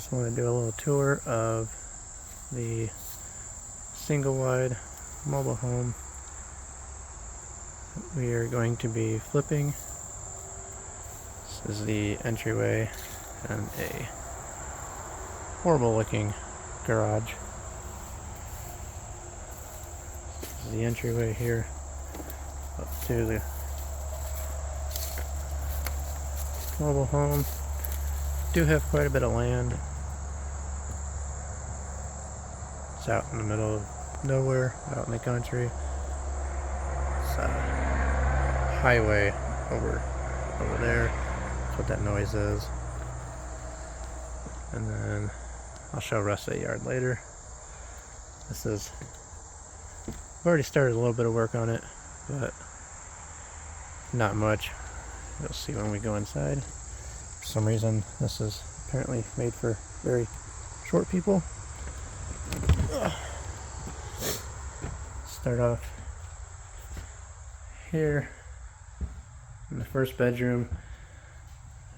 Just want to do a little tour of the single wide mobile home we are going to be flipping. This is the entryway and a horrible looking garage. This is the entryway here up to the mobile home. Do have quite a bit of land. It's out in the middle of nowhere, out in the country. It's a highway over there. That's what that noise is. And then I'll show the rest of the yard later. This is, I've already started a little bit of work on it, but not much. You'll see when we go inside. For some reason, this is apparently made for very short people. Start off here in the first bedroom.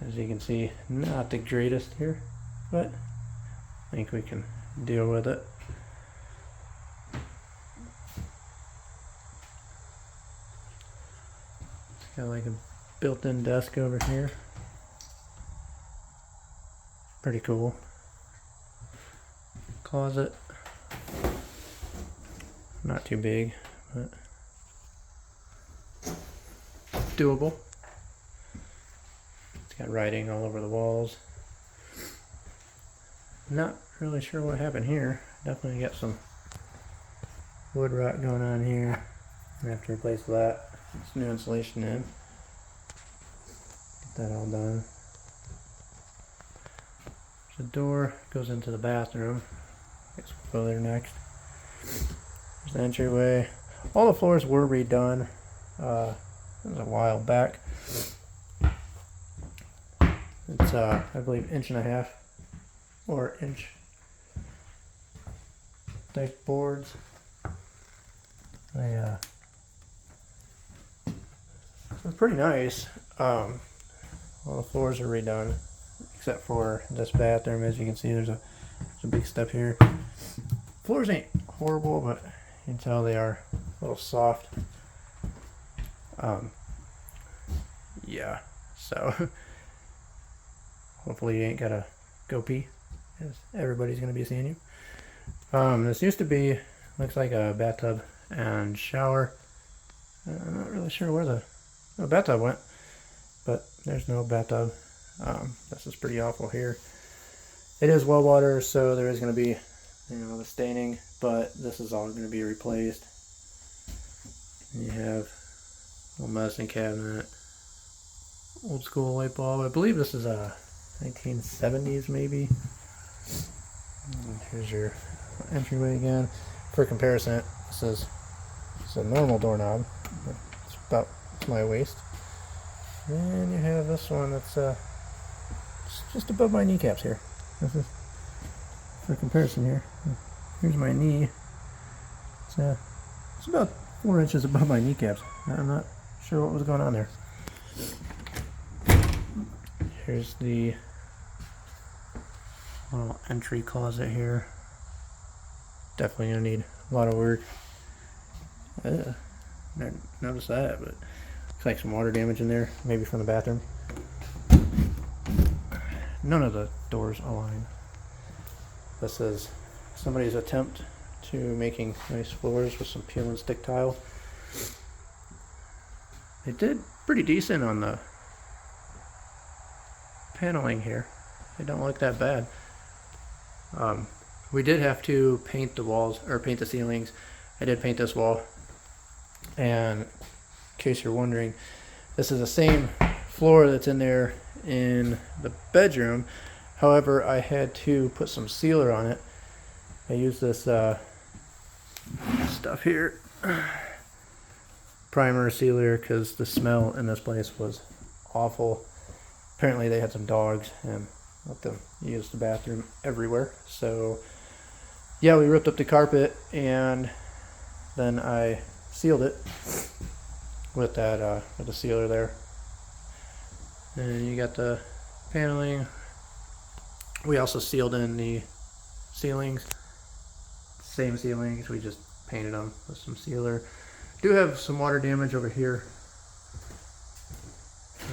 As you can see, not the greatest here, but I think we can deal with it. It's got like a built-in desk over here. Pretty cool. Closet. Not too big, but doable. It's got writing all over the walls. Not really sure what happened here. Definitely got some wood rot going on here. I have to replace that. It's new insulation in. Get that all done. There's a door, goes into the bathroom. I guess we'll go there next. There's the entryway. All the floors were redone. It was a while back. It's I believe 1.5 or inch thick boards. It's pretty nice. All the floors are redone except for this bathroom. As you can see, there's a big step here. Floors ain't horrible, but you can tell they are a little soft. Yeah, so hopefully you ain't gotta go pee, as everybody's gonna be seeing you. This used to be, looks like a bathtub and shower. I'm not really sure where the bathtub went, but there's no bathtub. This is pretty awful here. It is well water, so there is going to be, the staining, but this is all going to be replaced. And you have a little medicine cabinet, old school light bulb. I believe this is a 1970s maybe. And here's your entryway again. For comparison, this is a normal doorknob. It's about my waist. And you have this one that's just above my kneecaps here. This is for comparison here. Here's my knee. It's about 4 inches above my kneecaps. I'm not sure what was going on there. Here's the little entry closet here. Definitely gonna need a lot of work. Never noticed that, but looks like some water damage in there, maybe from the bathroom. None of the doors align. This is somebody's attempt to making nice floors with some peel and stick tile. They did pretty decent on the paneling here. They don't look that bad. We did have to paint the walls, or paint the ceilings. I did paint this wall. And in case you're wondering, this is the same floor that's in there in the bedroom. However, I had to put some sealer on it. I used this stuff here, primer sealer, because the smell in this place was awful. Apparently they had some dogs and let them use the bathroom everywhere. So yeah, we ripped up the carpet and then I sealed it with that with the sealer there. And you got the paneling We also sealed in the ceilings. Same ceilings, we just painted them with some sealer. Do have some water damage over here.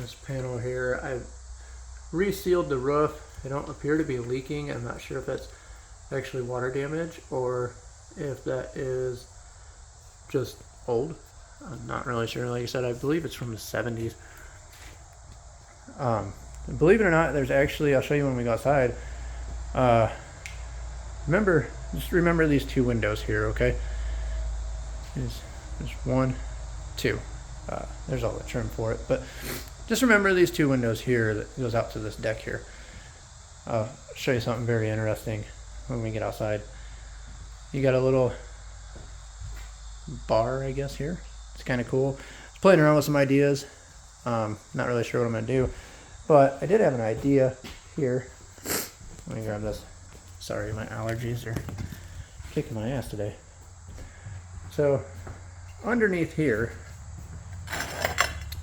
This panel here, I resealed the roof. They don't appear to be leaking. I'm not sure if that's actually water damage or if that is just old. I'm not really sure. Like I said, I believe it's from the 70s. Believe it or not, there's actually, I'll show you when we go outside. Just remember these two windows here, okay? There's one, two. There's all the trim for it, but just remember these two windows here that goes out to this deck here. I'll show you something very interesting when we get outside. You got a little bar, I guess, here. It's kind of cool. I was playing around with some ideas. Not really sure what I'm going to do, but I did have an idea here. Let me grab this. Sorry, my allergies are kicking my ass today. So underneath here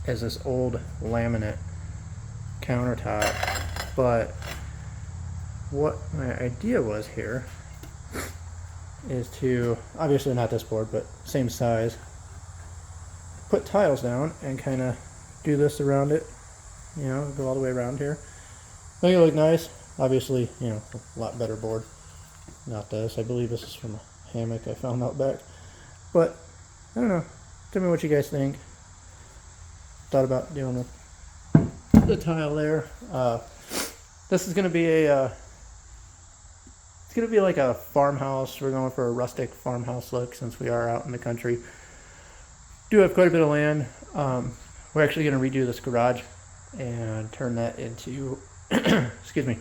is this old laminate countertop, but what my idea was here is to, obviously not this board, but same size, put tiles down and kind of do this around it, you know, go all the way around here. Make it look nice. Obviously, you know, a lot better board. Not this. I believe this is from a hammock I found out back. But, I don't know. Tell me what you guys think. Thought about doing the tile there. This is going to be a, it's going to be like a farmhouse. We're going for a rustic farmhouse look since we are out in the country. Do have quite a bit of land. We're actually going to redo this garage and turn that into, excuse me,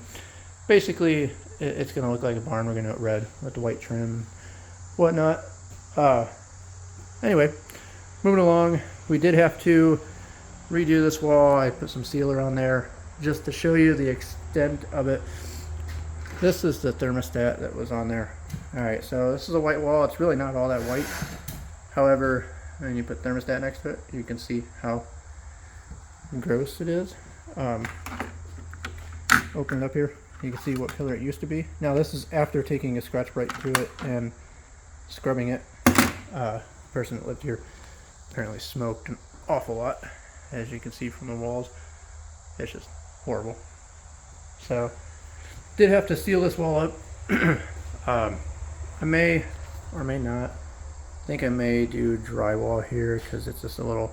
basically it's going to look like a barn. We're going to do it red with the white trim, whatnot. Anyway, moving along, we did have to redo this wall. I put some sealer on there just to show you the extent of it. This is the thermostat that was on there. Alright, so this is a white wall. It's really not all that white. However, when you put thermostat next to it, you can see how gross it is. Open it up here. You can see what color it used to be. Now this is after taking a scratch brite through it and scrubbing it. The person that lived here apparently smoked an awful lot, as you can see from the walls. It's just horrible. So did have to seal this wall up. I may or may not. I think I may do drywall here because it's just a little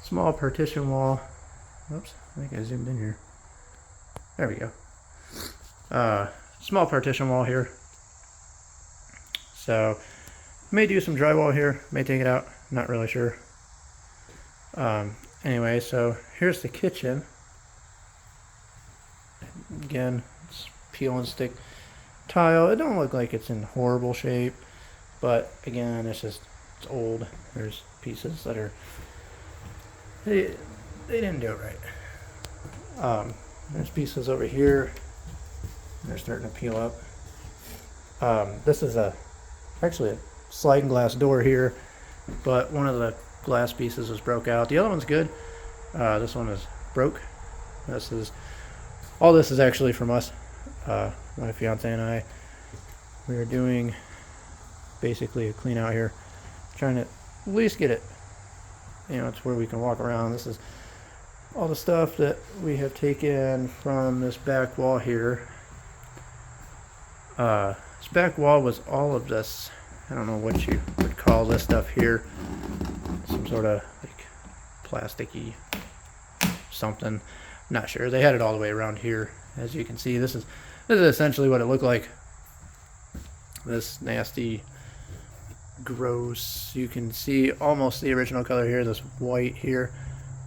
small partition wall. Oops, I think I zoomed in here. There we go. Small partition wall here. So may do some drywall here, may take it out, not really sure. Anyway, so here's the kitchen. Again, it's peel and stick tile. It don't look like it's in horrible shape, but again, it's old. There's pieces that are, they didn't do it right. There's pieces over here. They're starting to peel up. This is actually a sliding glass door here, but one of the glass pieces was broke out. The other one's good. This one is broke. All this is actually from us. My fiance and I, we are doing basically a clean out here, trying to at least get it, you know, it's where we can walk around. This is all the stuff that we have taken from this back wall here. This back wall was all of this, I don't know what you would call this stuff here, some sort of like plasticky something, not sure. They had it all the way around here. As you can see, this is essentially what it looked like. This nasty, gross, you can see almost the original color here, this white here.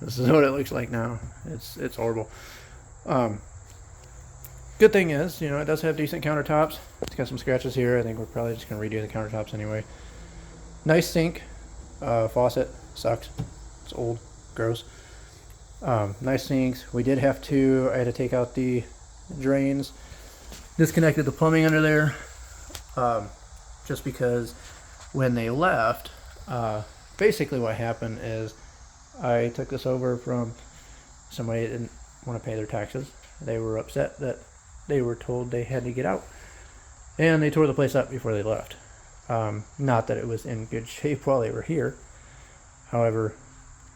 This is what it looks like now. It's horrible. Good thing is, you know, it does have decent countertops. It's got some scratches here. I think we're probably just gonna redo the countertops anyway. Nice sink. Faucet sucks. It's old, gross. Nice sinks. I had to take out the drains, disconnected the plumbing under there, just because when they left, basically what happened is I took this over from somebody that didn't want to pay their taxes. They were upset that, they were told they had to get out. And they tore the place up before they left. Not that it was in good shape while they were here. However,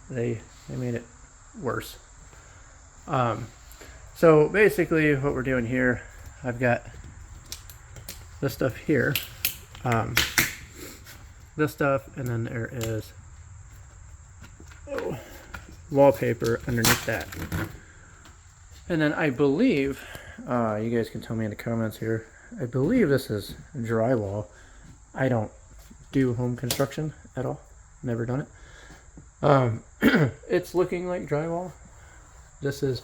they made it worse. So basically what we're doing here, I've got this stuff here. This stuff, and then there is wallpaper underneath that. And then I believe, you guys can tell me in the comments here, I believe this is drywall. I don't do home construction at all. Never done it. It's looking like drywall. This is,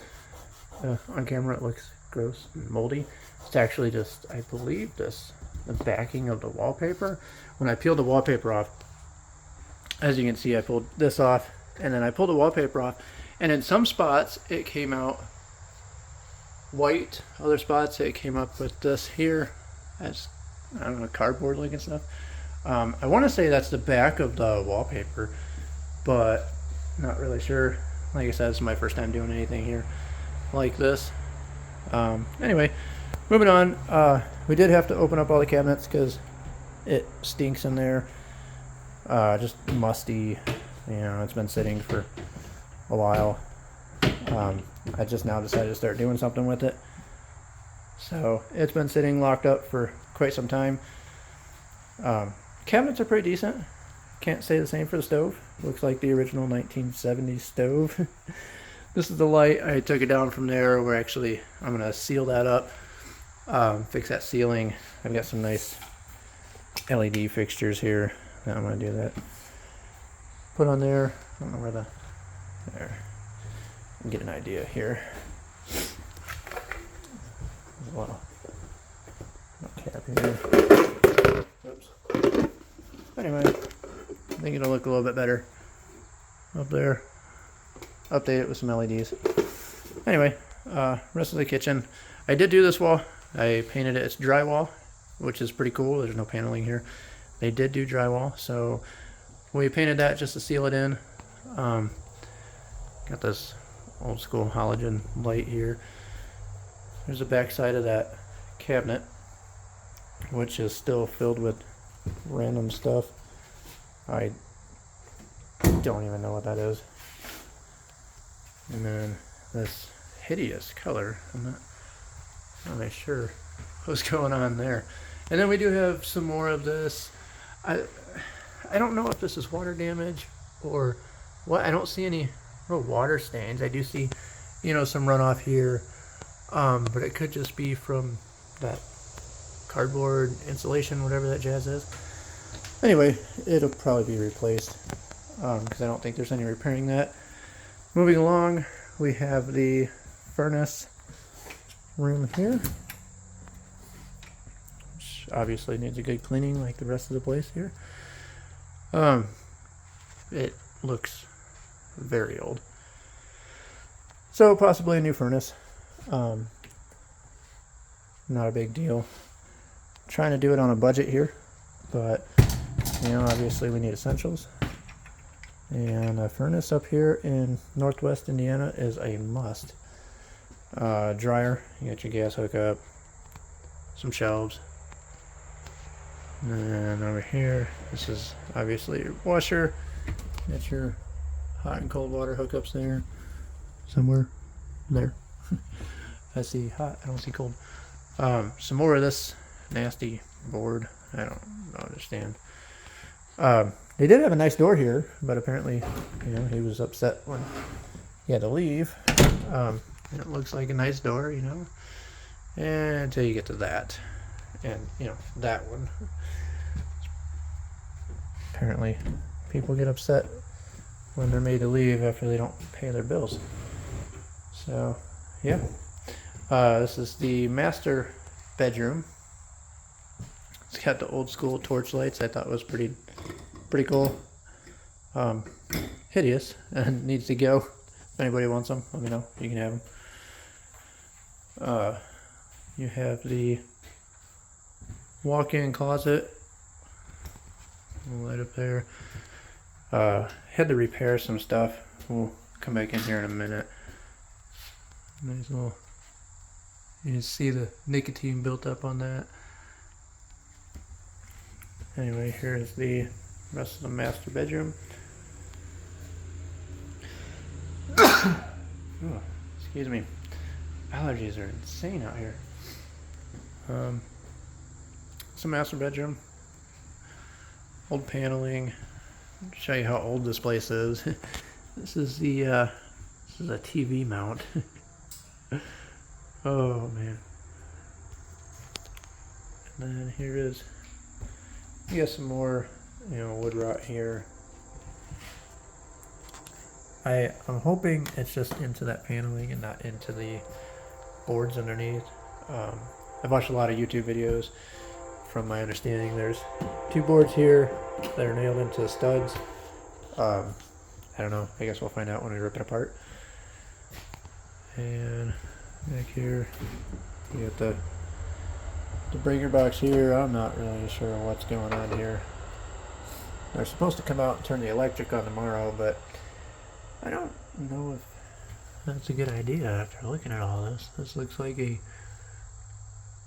on camera it looks gross and moldy. It's actually just, I believe the backing of the wallpaper. When I peeled the wallpaper off, as you can see, I pulled this off, and then I pulled the wallpaper off, and in some spots it came out white, other spots it came up with this here as, I don't know, cardboard looking stuff. I want to say that's the back of the wallpaper, but not really sure. Like I said, it's my first time doing anything here like this. Anyway, moving on. We did have to open up all the cabinets because it stinks in there. Just musty. You know, it's been sitting for a while. I just now decided to start doing something with it. So it's been sitting locked up for quite some time. Cabinets are pretty decent. Can't say the same for the stove. Looks like the original 1970s stove. This is the light. I took it down from there. I'm going to seal that up. Fix that ceiling. I've got some nice LED fixtures here that I'm going to do that. Put on there. I don't know where there. Get an idea here. There's a little cap here. Oops. Anyway, I think it'll look a little bit better up there. Update it with some LEDs. Anyway, rest of the kitchen. I did do this wall. I painted it. It's drywall, which is pretty cool. There's no paneling here. They did do drywall, so we painted that just to seal it in. Got this old school halogen light here. There's the back side of that cabinet, which is still filled with random stuff. I don't even know what that is. And then this hideous color. I'm not really sure what's going on there. And then we do have some more of this. I don't know if this is water damage or what. I don't see any real water stains. I do see, you know, some runoff here. But it could just be from that cardboard insulation, whatever that jazz is. Anyway, it'll probably be replaced because I don't think there's any repairing that. Moving along, we have the furnace room here, which obviously needs a good cleaning like the rest of the place here. It looks very old. So possibly a new furnace. Not a big deal. Trying to do it on a budget here, but you know, obviously we need essentials. And a furnace up here in Northwest Indiana is a must. Dryer, you got your gas hookup, some shelves. And then over here, this is obviously your washer. Got your hot and cold water hookups there. Somewhere there. I see hot, I don't see cold. Some more of this nasty board. I don't understand. They did have a nice door here, but apparently, you know, he was upset when he had to leave. It looks like a nice door, you know, and until you get to that, and you know, that one. Apparently, people get upset when they're made to leave after they don't pay their bills. So, yeah. This is the master bedroom. It's got the old school torch lights. I thought it was pretty cool. Hideous and needs to go. If anybody wants them, let me know. You can have them. You have the walk-in closet. Light up there. Had to repair some stuff. We'll come back in here in a minute. Nice little You can see the nicotine built up on that. Anyway, here's the rest of the master bedroom. Oh, excuse me. Allergies are insane out here. It's a master bedroom. Old paneling. Show you how old this place is. This is a TV mount. Oh man. And then here is, you got some more, wood rot here. I'm hoping it's just into that paneling and not into the boards underneath. I've watched a lot of YouTube videos. From my understanding, there's 2 boards here that are nailed into studs. I don't know. I guess we'll find out when we rip it apart. And back here, you got the breaker box here. I'm not really sure what's going on here. They're supposed to come out and turn the electric on tomorrow, but I don't know if that's a good idea after looking at all this. This looks like a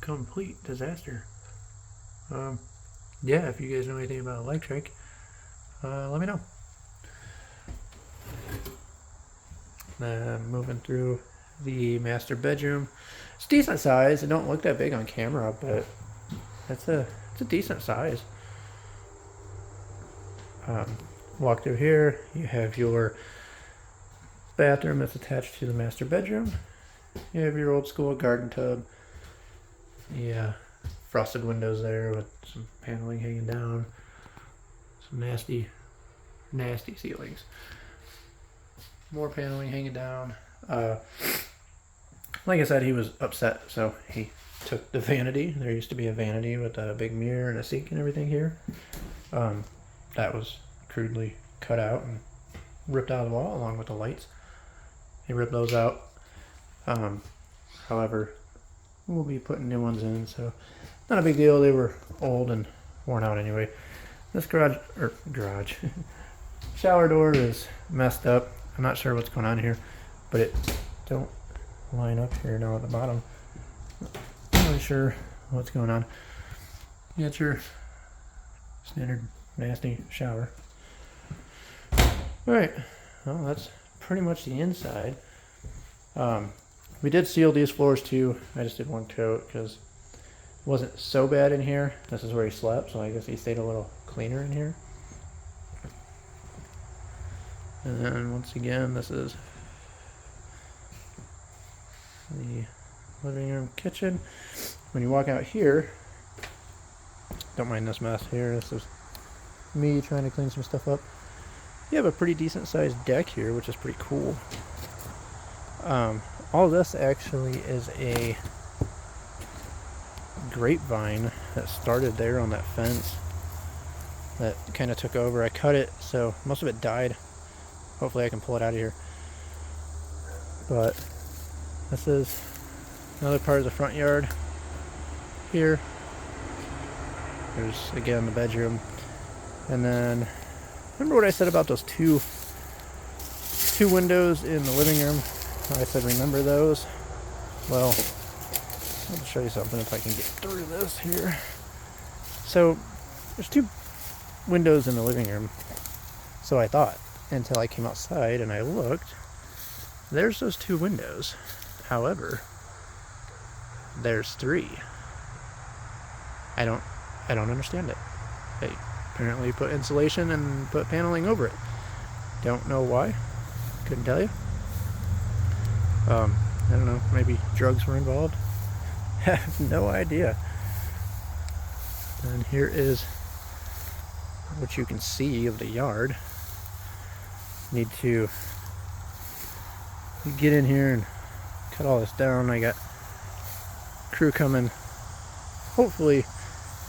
complete disaster. Yeah, if you guys know anything about electric, let me know. Moving through the master bedroom. It's decent size. It don't look that big on camera, but it's a decent size. Walk through here. You have your bathroom that's attached to the master bedroom. You have your old school garden tub. Yeah, frosted windows there with some paneling hanging down. Some nasty ceilings. More paneling hanging down. Like I said, he was upset, so he took the vanity. There used to be a vanity with a big mirror and a sink and everything here. That was crudely cut out and ripped out of the wall along with the lights. He ripped those out. However, we'll be putting new ones in, so not a big deal. They were old and worn out anyway. This garage shower door is messed up. I'm not sure what's going on here, but it don't line up here now at the bottom. Not really sure what's going on. You got your standard nasty shower. Alright, well that's pretty much the inside. We did seal these floors too. I just did one coat because it wasn't so bad in here. This is where he slept, so I guess he stayed a little cleaner in here. And then once again, this is the living room kitchen. When you walk out here, don't mind this mess here. This is me trying to clean some stuff up. You have a pretty decent sized deck here, which is pretty cool. All this actually is a grapevine that started there on that fence that kind of took over. I cut it, so most of it died. Hopefully I can pull it out of here. But this is another part of the front yard here. There's again the bedroom. And then remember what I said about those two windows in the living room? I said remember those? Well, I'll show you something if I can get through this here. So there's 2 windows in the living room. So I thought, until I came outside and I looked. There's those 2 windows. However, there's 3. I don't understand it. They apparently put insulation and put paneling over it. Don't know why. Couldn't tell you. I don't know. Maybe drugs were involved. Have no idea. And here is what you can see of the yard. Need to get in here and cut all this down. I got crew coming hopefully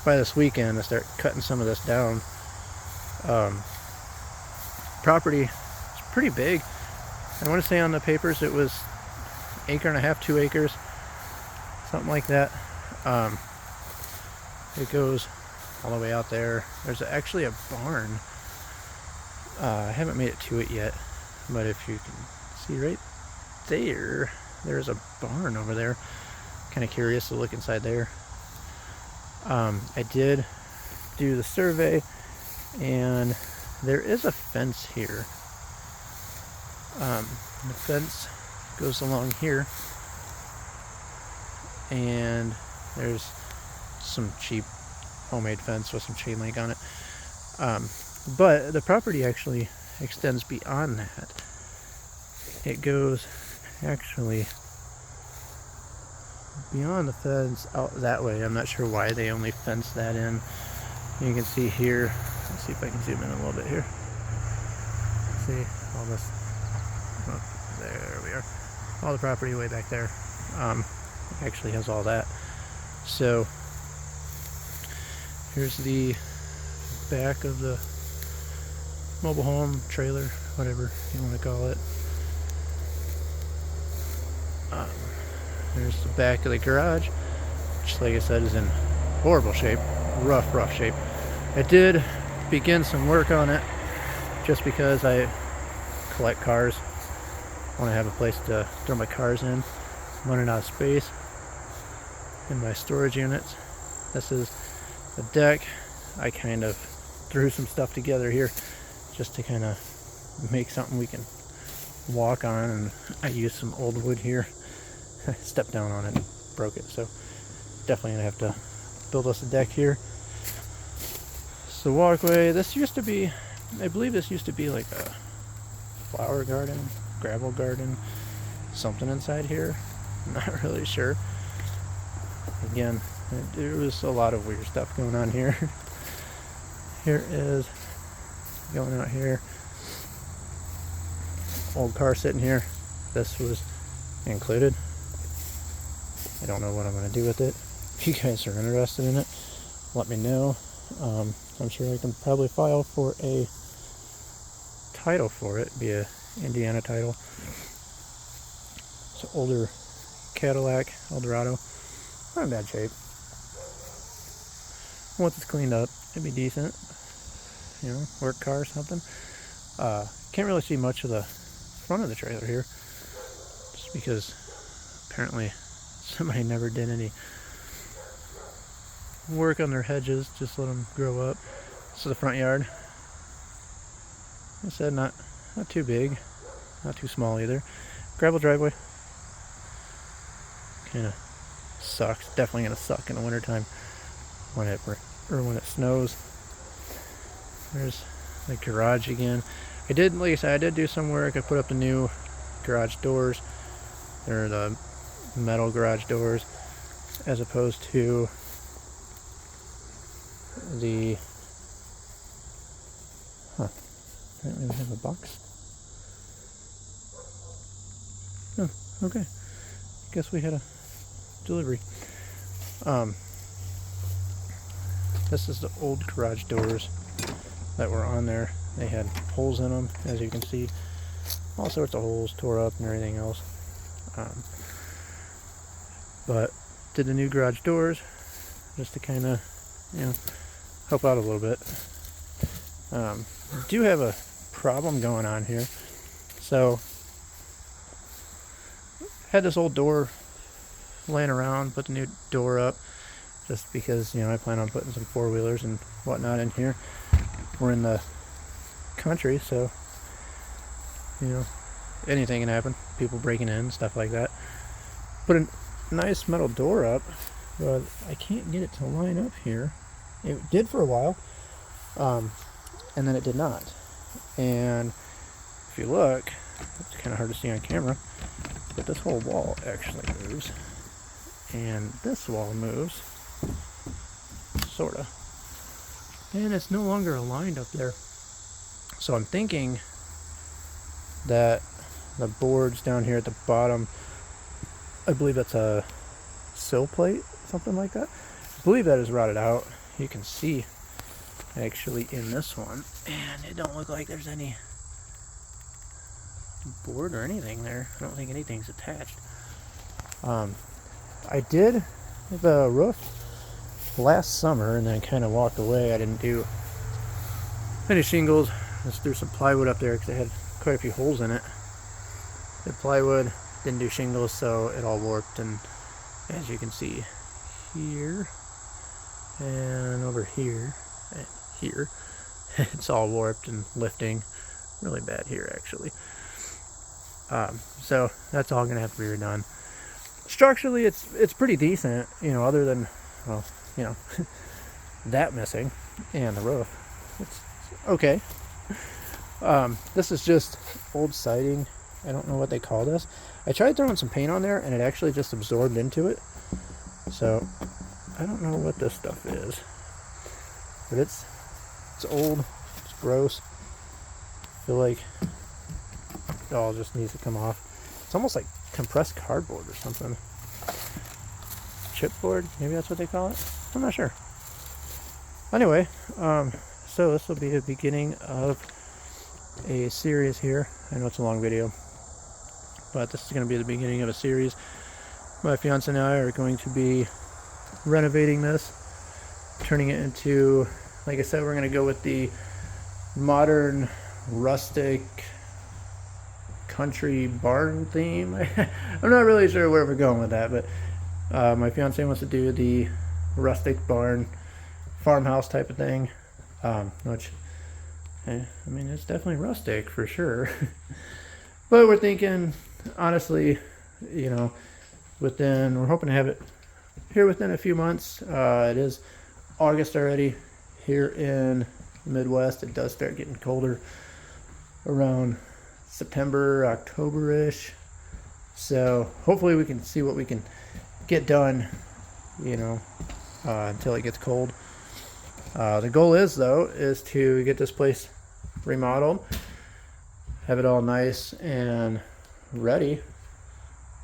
by this weekend to start cutting some of this down. Property is pretty big. I want to say on the papers it was 1.5 acres, 2 acres, something like that. It goes all the way out there. There's actually a barn. I haven't made it to it yet, but if you can see right there, there's a barn over there. kind of curious to look inside there. I did do the survey, and there is a fence here. The fence goes along here, and there's some cheap homemade fence with some chain link on it. But the property actually extends beyond that. It goes actually beyond the fence out that way. I'm not sure why they only fenced that in. You can see here, let's see if I can zoom in a little bit here. See all this, oh, there we are. All the property way back there actually has all that. So here's the back of the mobile home, trailer, whatever you want to call it. There's the back of the garage, which, like I said, is in horrible shape, rough shape. I did begin some work on it just because I collect cars. I want to have a place to throw my cars in. I'm running out of space in my storage units. This is the deck. I kind of threw some stuff together here just to kind of make something we can walk on, and I used some old wood here. I stepped down on it and broke it, so definitely gonna have to build us a deck here. So walkway, this used to be, I believe this used to be like a flower garden, gravel garden, something inside here. I'm not really sure. Again, there was a lot of weird stuff going on here. Here is going out here. Old car sitting here. This was included. I don't know what I'm going to do with it. If you guys are interested in it, let me know. I'm sure I can probably file for a title for it, be a Indiana title. It's an older Cadillac Eldorado. Not in bad shape. Once it's cleaned up, it'd be decent. You know, work car or something. Can't really see much of the front of the trailer here, just because apparently somebody never did any work on their hedges, just let them grow up. This is the front yard. Like I said, not too big, not too small either. Gravel driveway. Kind of sucks. Definitely gonna suck in the wintertime when it snows. There's the garage again. Like I said, I did do some work. I put up the new garage doors. They're the metal garage doors, as opposed to the apparently we have a box. Oh, okay. Guess we had a delivery. This is the old garage doors that were on there. They had holes in them, as you can see. All sorts of holes, tore up and everything else. But did the new garage doors just to kind of, you know, help out a little bit. Do have a problem going on here. So had this old door laying around, put the new door up just because, you know, I plan on putting some four-wheelers and whatnot in here. We're in the country, so, you know, anything can happen. People breaking in, stuff like that. Put a nice metal door up, but I can't get it to line up here. It did for a while, and then it did not. And if you look, it's kind of hard to see on camera, but this whole wall actually moves, and this wall moves, sorta, and it's no longer aligned up there. So I'm thinking that the boards down here at the bottom, I believe that's a sill plate, something like that. I believe that is rotted out. You can see actually in this one, and it don't look like there's any board or anything there. I don't think anything's attached. I did the roof last summer and then kind of walked away. I didn't do any shingles. Just threw some plywood up there because it had quite a few holes in it. Did plywood, didn't do shingles, so it all warped and as you can see here and over here and here. It's all warped and lifting really bad here actually. So that's all gonna have to be redone. Structurally it's pretty decent, you know, other than, well, you know, that missing and the roof. It's okay. This is just old siding. I don't know what they call this. I tried throwing some paint on there and it actually just absorbed into it. So I don't know what this stuff is, but it's old, it's gross. I feel like it all just needs to come off. It's almost like compressed cardboard or something. Chipboard, maybe that's what they call it. I'm not sure. Anyway, so this will be the beginning of a series here. I know it's a long video, but this is going to be the beginning of a series. My fiance and I are going to be renovating this, turning it into, like I said, we're going to go with the modern rustic country barn theme. I'm not really sure where we're going with that, but my fiance wants to do the rustic barn farmhouse type of thing, which I mean, it's definitely rustic for sure. But we're thinking, honestly, you know, we're hoping to have it here within a few months. It is August already here in the Midwest. It does start getting colder around September, October-ish. So hopefully we can see what we can get done, you know, until it gets cold. The goal is to get this place remodeled, have it all nice and ready,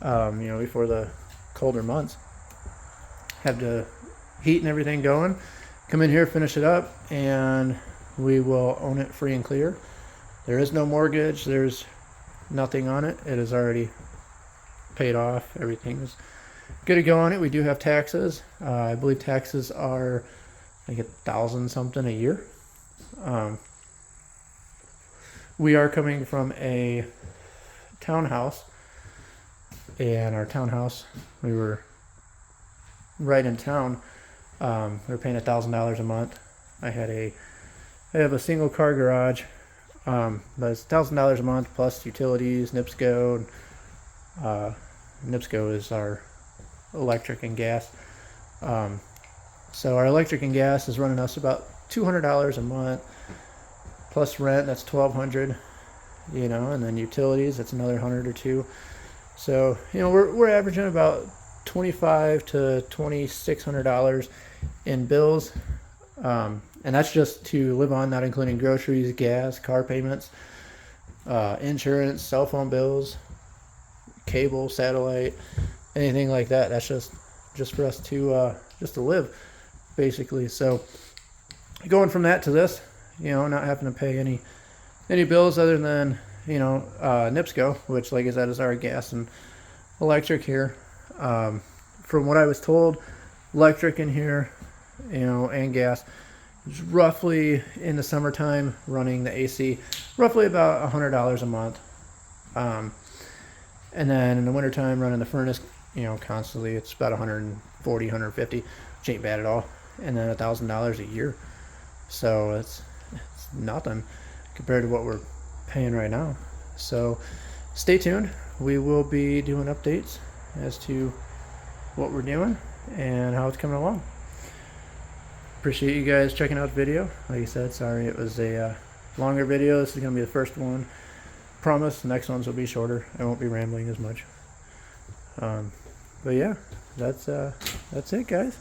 you know, before the colder months. Have the heat and everything going, come in here, finish it up, and we will own it free and clear. There is no mortgage, there's nothing on it. It is already paid off. Everything is good to go on it. We do have taxes. I believe taxes are like $1,000 something a year. We are coming from a townhouse, and our townhouse, we were right in town. We were paying $1,000 a month. I have a single car garage, but it's $1,000 a month plus utilities, NIPSCO. NIPSCO is our electric and gas. So our electric and gas is running us about $200 a month, plus rent, that's $1,200, you know, and then utilities, that's another 100 or two. So, you know, we're averaging about $2,500 to $2,600 in bills, and that's just to live on, not including groceries, gas, car payments, insurance, cell phone bills, cable, satellite, anything like that. That's just for us to just to live, basically. So going from that to this, you know, not having to pay any bills other than, you know, NIPSCO, which, like I said, is our gas and electric here. From what I was told, electric in here, you know, and gas is roughly, in the summertime, running the AC, roughly about $100 a month. And then in the wintertime, running the furnace, you know, constantly, it's about 140, 150, which ain't bad at all. And then $1,000 a year. So it's nothing compared to what we're paying right now. So stay tuned. We will be doing updates as to what we're doing and how it's coming along. Appreciate you guys checking out the video. Like I said, sorry it was a longer video. This is going to be the first one. Promise the next ones will be shorter. I won't be rambling as much. But yeah, that's it, guys.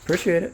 Appreciate it.